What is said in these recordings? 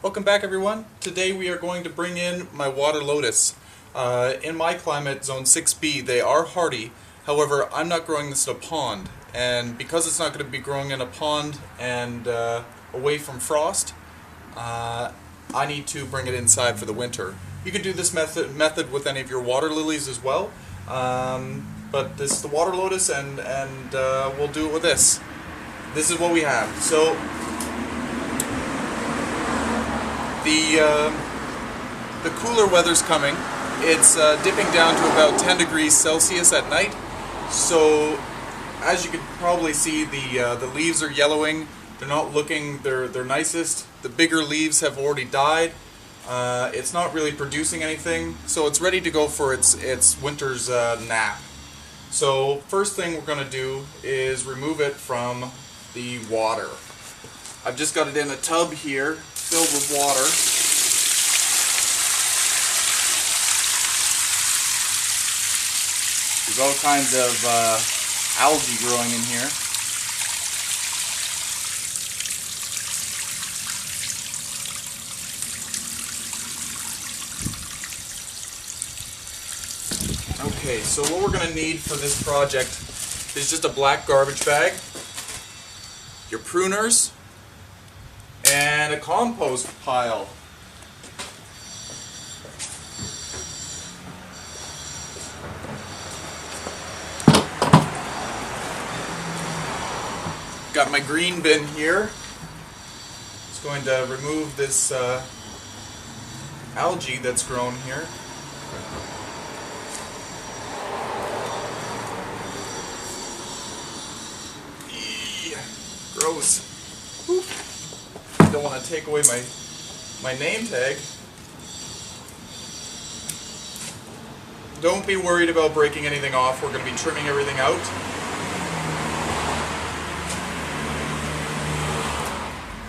Welcome back, everyone. Today we are going to bring in my Water Lotus. In my climate, zone 6B, they are hardy. However, I'm not growing this in a pond, and because it's not going to be growing in a pond and away from frost, I need to bring it inside for the winter. You can do this method with any of your water lilies as well, but this is the Water Lotus, and we'll do it with this. This is what we have. So the cooler weather's coming. It's dipping down to about 10 degrees Celsius at night. So as you can probably see, the leaves are yellowing. They're not looking their nicest. The bigger leaves have already died. It's not really producing anything, so it's ready to go for its winter's nap. So first thing we're going to do is remove it from the water. I've just got it in a tub here filled with water. There's all kinds of algae growing in here. Okay, so what we're going to need for this project is just a black garbage bag, your pruners, and a compost pile. Got my green bin here. Just going to remove this algae that's grown here. Gross. Oop. Don't want to take away my name tag. Don't be worried about breaking anything off. We're going to be trimming everything out.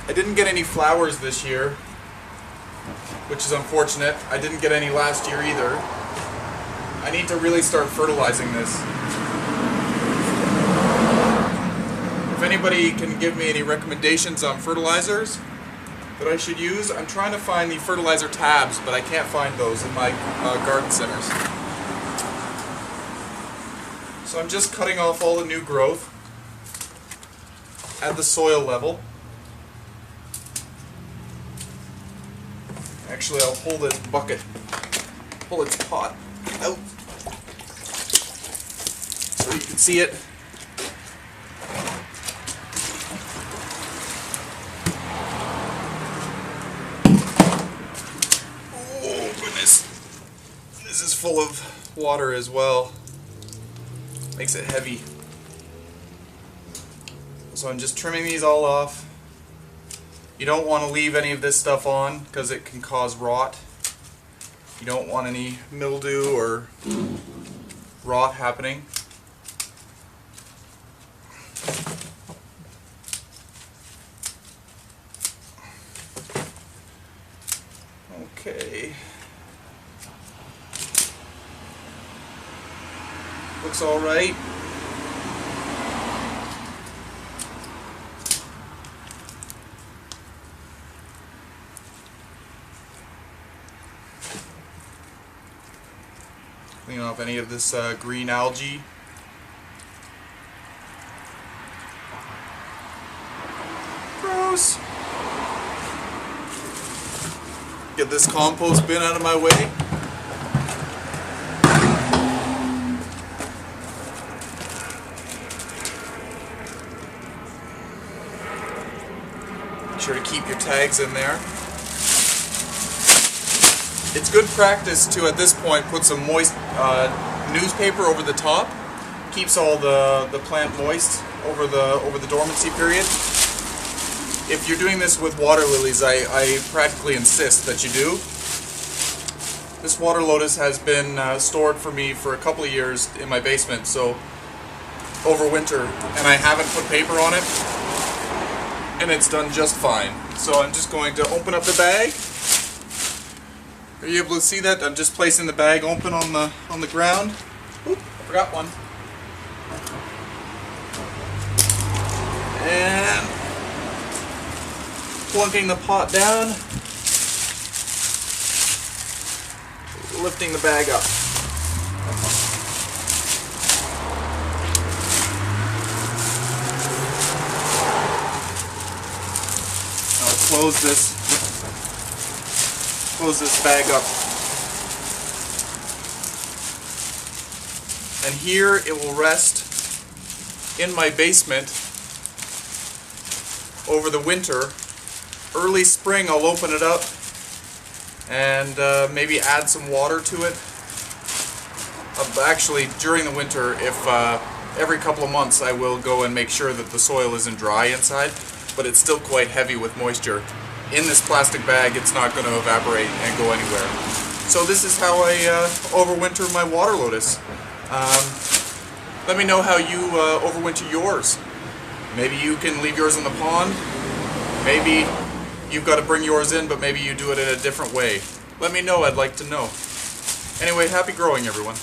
I didn't get any flowers this year, which is unfortunate. I didn't get any last year either. I need to really start fertilizing this. If anybody can give me any recommendations on fertilizers that I should use, I'm trying to find the fertilizer tabs, but I can't find those in my garden centers. So I'm just cutting off all the new growth at the soil level. Actually, I'll pull this bucket, pull its pot out so you can see it. This is full of water as well. Makes it heavy. So I'm just trimming these all off. You don't want to leave any of this stuff on because it can cause rot. You don't want any mildew or rot happening. Okay. Looks all right. Clean off any of this green algae. Gross. Get this compost bin out of my way. Make sure to keep your tags in there. It's good practice to, at this point, put some moist newspaper over the top. Keeps all the plant moist over the dormancy period. If you're doing this with water lilies, I practically insist that you do. This Water Lotus has been stored for me for a couple of years in my basement, so over winter, and I haven't put paper on it, and it's done just fine. So I'm just going to open up the bag. Are you able to see that? I'm just placing the bag open on the ground. Oop, I forgot one. And plunking the pot down. lifting the bag up. I'll close this bag up. And here it will rest in my basement over the winter. Early spring I'll open it up and maybe add some water to it. Actually, during the winter, if every couple of months I will go and make sure that the soil isn't dry inside, but it's still quite heavy with moisture. In this plastic bag it's not going to evaporate and go anywhere. So this is how I overwinter my water lotus. Let me know how you overwinter yours. Maybe you can leave yours in the pond. Maybe you've got to bring yours in, but maybe you do it in a different way. Let me know, I'd like to know. Anyway, happy growing, everyone.